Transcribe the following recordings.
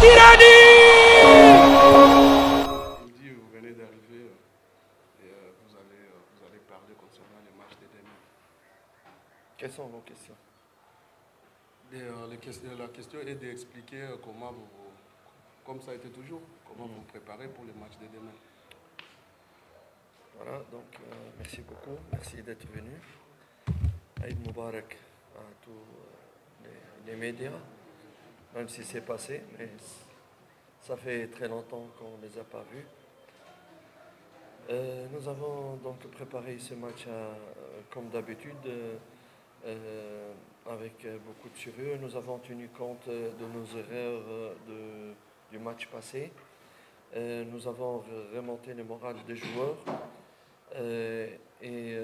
Vous venez d'arriver et vous allez parler concernant les matchs de demain. Quelles sont vos questions? La question est d'expliquer comment comme ça a été toujours, comment vous préparez pour les matchs de demain. Voilà, donc merci beaucoup, merci d'être venu. Aïd Moubarak à tous les médias, même si c'est passé, mais ça fait très longtemps qu'on ne les a pas vus. Nous avons donc préparé ce match comme d'habitude avec beaucoup de sérieux. Nous avons tenu compte de nos erreurs du match passé. Nous avons remonté le moral des joueurs et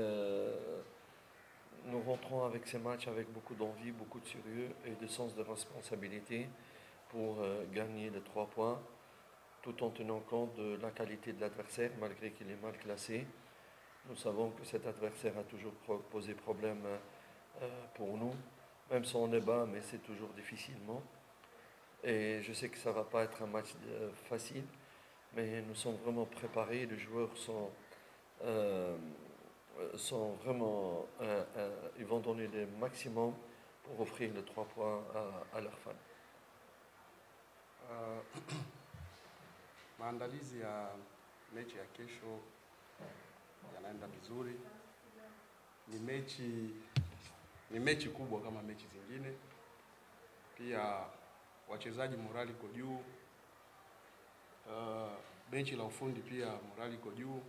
nous rentrons avec ces matchs avec beaucoup d'envie, beaucoup de sérieux et de sens de responsabilité pour gagner les 3 points, tout en tenant compte de la qualité de l'adversaire, malgré qu'il est mal classé. Nous savons que cet adversaire a toujours posé problème pour nous, même si on est bas, mais c'est toujours difficilement. Et je sais que ça ne va pas être un match facile, mais nous sommes vraiment préparés, les joueurs sont vraiment, ils vont donner le maximum pour offrir les 3 points à leurs fans. Maandalizi ya mechi ya kesho yanaenda vizuri. Ni mechi kubwa kama mechi zingine. Pia wachezaji morali iko juu. Benchi la ufundi pia morali iko juu.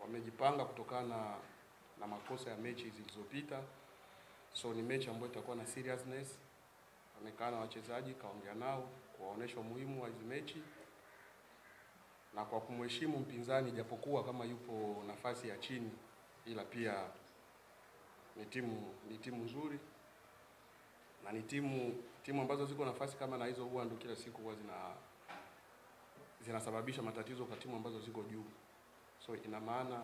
Wamejipanga kutokana na makosa ya mechi zilizopita. So ni mechi ambayo itakuwa na seriousness. Wamekana wachezaji, kaongea nao kuwaonesha umuhimu wa hizo mechi na kwa kumheshimu mpinzani, japokuwa kama yupo nafasi ya chini, ila pia ni timu nzuri na ni timu ambazo ziko nafasi kama na hizo huwa ndo kila siku huwa zinasababisha matatizo kwa timu ambazo ziko juu. So ina maana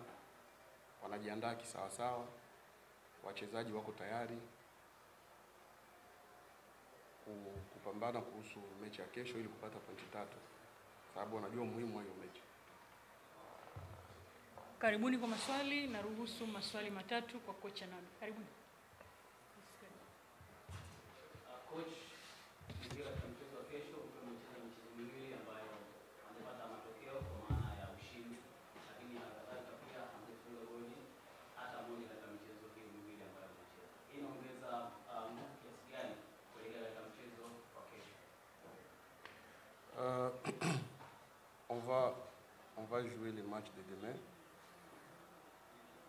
wanajiandaa kisawasawa, wachezaji wako tayari kupambana kuhusu mechi ya kesho ili kupata pointi 3, sababu wanajua umuhimu wa hiyo mechi. Karibuni kwa maswali, naruhusu maswali matatu kwa kocha nani. Karibuni. Coach, ndio mchezo wa kesho umecheza michezo miwili ambayo amepata matokeo kwa maana ya ushindi, lakini hata pia amefunga goli hata moja katika michezo hii miwili ambayo amecheza. Hii inaongeza nguvu kiasi gani kuelekea katika mchezo wa kesho? On va jouer les matchs de demain.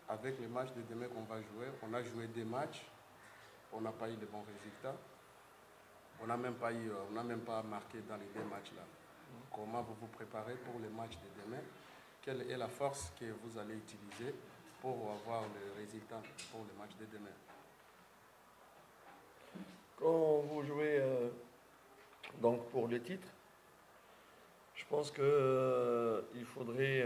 Avec les matchs de demain qu'on va jouer, on a joué 2 matchs, on n'a pas eu de bons résultats. On n'a même pas marqué dans les 2 matchs-là. Comment vous vous préparez pour les matchs de demain? Quelle est la force que vous allez utiliser pour avoir le résultat pour les matchs de demain? Quand vous jouez donc pour le titre, je pense que il faudrait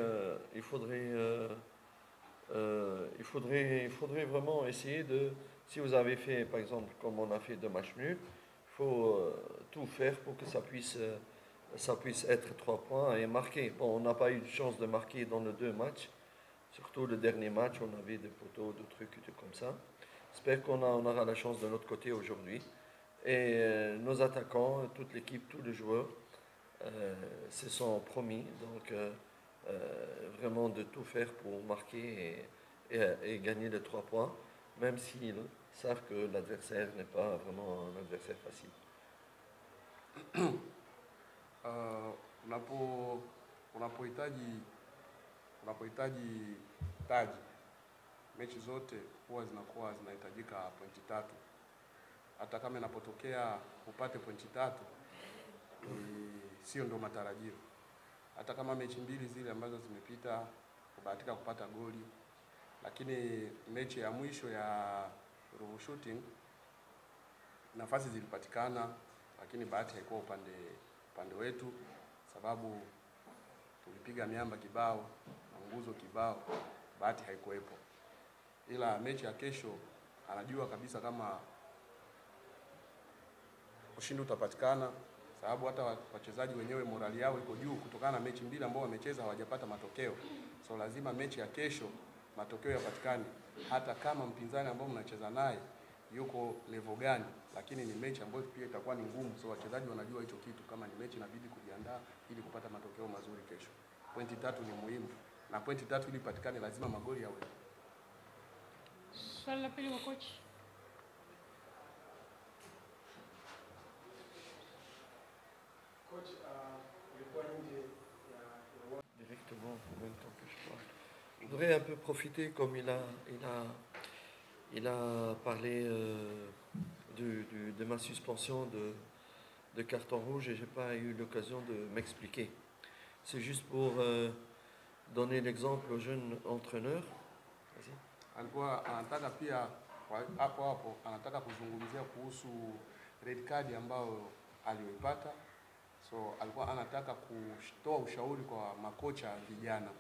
vraiment essayer de, si vous avez fait par exemple comme on a fait 2 matchs nuls, il faut tout faire pour que ça puisse être 3 points et marquer. Bon, on n'a pas eu de chance de marquer dans les 2 matchs, surtout le dernier match, on avait des poteaux, des trucs comme ça. J'espère qu'on aura la chance de notre côté aujourd'hui. Et nos attaquants, toute l'équipe, tous les joueurs se sont promis donc vraiment de tout faire pour marquer et gagner les 3 points, même s'ils savent que l'adversaire n'est pas vraiment un adversaire facile. Unapohitaji taji, mechi zote huwa zinahitajika pointi 3. Hata kama inapotokea upate pointi 3, sio ndo matarajio. Hata kama mechi 2 zile ambazo zimepita kubahatika kupata goli, lakini mechi ya mwisho ya Ruvu Shooting nafasi zilipatikana, lakini bahati haikuwa upande wetu, sababu tulipiga miamba kibao na nguzo kibao, bahati haikuwepo. Ila mechi ya kesho anajua kabisa kama ushindi utapatikana sababu hata wachezaji wenyewe morali yao iko juu kutokana na mechi mbili ambao wamecheza hawajapata matokeo. So lazima mechi ya kesho matokeo yapatikane, hata kama mpinzani ambao mnacheza naye yuko level gani, lakini ni mechi ambayo pia itakuwa ni ngumu. So wachezaji wanajua hicho kitu, kama ni mechi inabidi kujiandaa ili kupata matokeo mazuri kesho. Pointi 3 ni muhimu, na pointi 3 ili patikane lazima magoli yawe. Swali la pili kwa coach. Coach, ulikuwa nje Directement, en même temps que je parle. Je voudrais un peu profiter, comme il a parlé de ma suspension de carton rouge et je n'ai pas eu l'occasion de m'expliquer. C'est juste pour donner l'exemple aux jeunes entraîneurs. Vas-y. Alikuwa anataka pia hapo anataka kuzungumzia kuhusu red card ambayo aliyoipata. So alikuwa anataka kutoa ushauri kwa makocha vijana.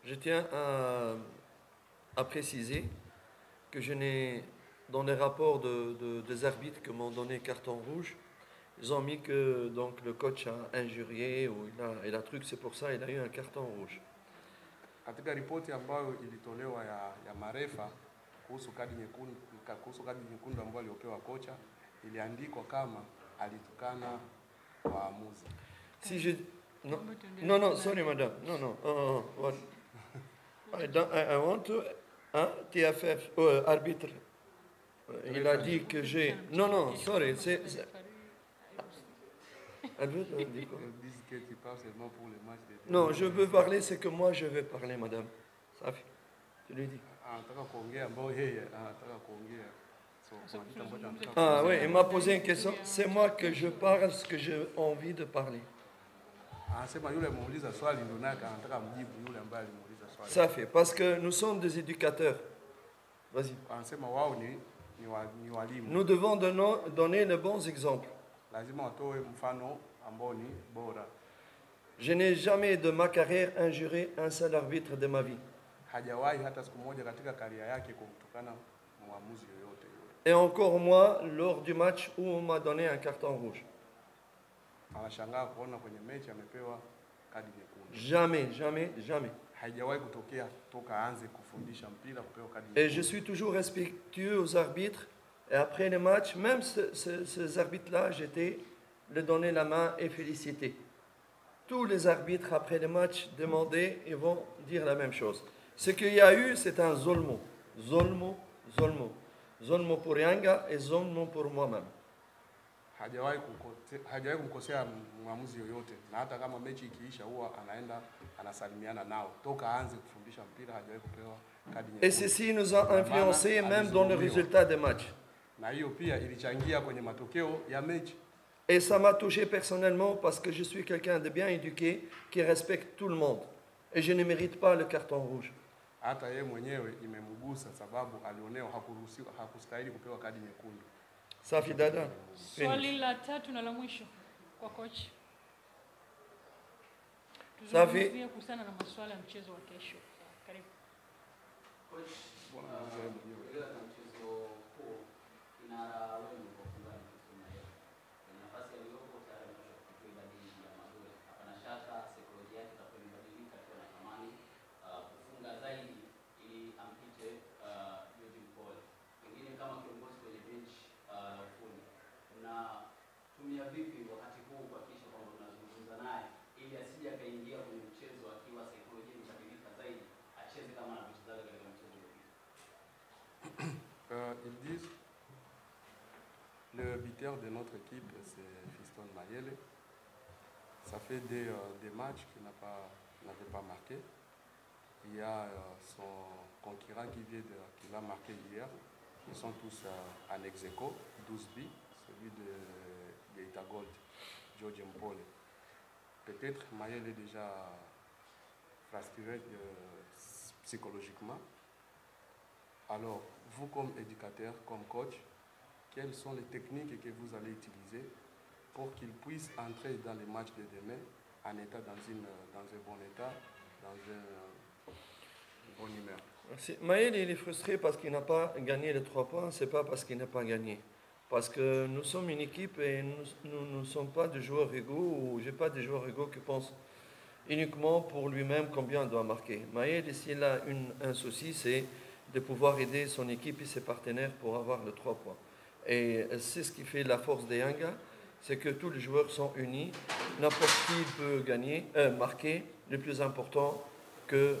Je tiens à préciser que je n'ai, dans les rapports des arbitres qui m'ont donné carton rouge, ils ont mis que donc, le coach a injurié ou il a truc, c'est pour ça il a eu un carton rouge. Katika ripoti ambayo ilitolewa ya marefa kuhusu kadi nyekundu ambayo aliopewa kocha, iliandikwa kama alitukana waamuzi. Si je non, sorry madame. Non. What? I want to TFF arbitre. Il a dit que j'ai non, sorry, c'est arbitre dit quoi? Non, je veux parler, c'est que moi je vais parler madame. Ça fait. Tu lui dis. Ah oui, il m'a posé une question. C'est moi que je parle ce que j'ai envie de parler. Ça fait, parce que nous sommes des éducateurs. Vas-y. Nous devons donner les bons exemples. Je n'ai jamais de ma carrière injuré un seul arbitre de ma vie. Et encore moins lors du match où on m'a donné un carton rouge. Jamais. Et je suis toujours respectueux aux arbitres. Et après les matchs, même ces arbitres-là, j'étais leur donner la main et féliciter. Tous les arbitres, après les matchs, demandaient et vont dire la même chose. Ce qu'il y a eu, c'est un zolmo. Zolmo. Zolmo pour Yanga et zolmo pour moi-même. Hajawahi kumkosea mwamuzi yoyote, na hata kama mechi ikiisha huwa anaenda anasalimiana nao toka aanze kufundisha mpira. Hajawahi kupewa kadi nyekundu. Et ceci nous a influencé même dans le résultat des matchs. Na hiyo pia ilichangia kwenye matokeo ya mechi. Et ça m'a touché personnellement parce que je suis quelqu'un de bien éduqué qui respecte tout le monde et je ne mérite pas le carton rouge. Hata yeye mwenyewe imemgusa sababu alionewa, hakustahili kupewa kadi nyekundu. Safi dada. Swali la tatu na la mwisho kwa coach. Safi. Tuzungumzie kuhusiana na masuala ya mchezo wa kesho. Karibu. Coach, katika mchezo huo kinara wenu kwa kufunga mchezo na yeye. Nafasi aliyopo tayari ameshafikia idadi ya magoli. Hapana shaka saikolojia yake itakuwa imebadilika kwa natamani kufunga zaidi ili ampite George Mpole. Pengine kama kiongozi kwenye bench la ufundi, unatumia vipi wakati huu kuhakikisha kwamba unazungumza naye ili asije akaingia kwenye mchezo akiwa saikolojia imebadilika zaidi, acheze kama anavyochezaga katika mchezo uliopita? Ils disent le buteur de notre équipe c'est Fiston Mayele. Ça fait des matchs qu'il n'avait pas marqué. Il y a son concurrent qui l'a marqué hier. Ils sont tous en ex-aequo, 12 buts, celui de Geita Gold, George Mpole. Peut-être Mayele est déjà frustré psychologiquement. Alors, vous comme éducateur, comme coach, quelles sont les techniques que vous allez utiliser pour qu'il puisse entrer dans les matchs de demain en état dans un bon état, dans une bonne humeur? Maël, il est frustré parce qu'il n'a pas gagné les 3 points, c'est pas parce qu'il n'a pas gagné. Parce que nous sommes une équipe et nous ne sommes pas des joueurs égaux, ou je n'ai pas des joueurs égaux qui pensent uniquement pour lui-même combien il doit marquer. Maël, s'il a un souci, c'est de pouvoir aider son équipe et ses partenaires pour avoir les 3 points. Et c'est ce qui fait la force des Yanga, c'est que tous les joueurs sont unis. N'importe qui peut marquer. Le plus important, que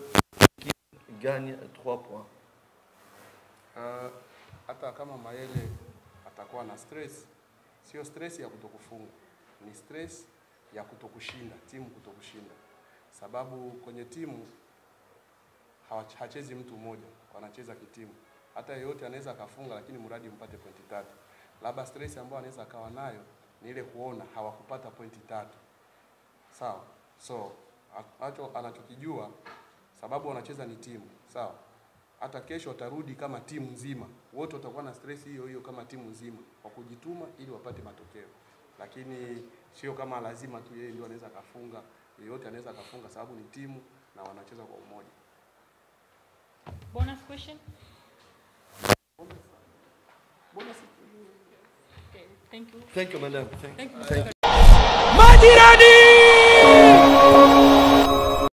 l'équipe gagne 3 points. Hata kama Mayele atakuwa na stress, sio stress ya kutokufunga, ni stress ya kutokushinda, timu kutokushinda. Sababu kwenye timu hachezi mtu mmoja, wanacheza kitimu. Hata yeyote anaweza akafunga, lakini mradi mpate pointi 3. Labda stress ambayo anaweza akawa nayo ni ile kuona hawakupata pointi 3. Sawa? So anachokijua, sababu wanacheza ni timu, sawa? Hata kesho watarudi kama timu nzima. Wote watakuwa na stress hiyo hiyo kama timu nzima, kwa kujituma ili wapate matokeo. Lakini sio kama lazima tu yeye ndio anaweza kafunga. Yeyote anaweza kafunga sababu ni timu na wanacheza kwa umoja. Bonus question? Bonus. Okay, thank you. Thank you, madam. Thank you. Thank you.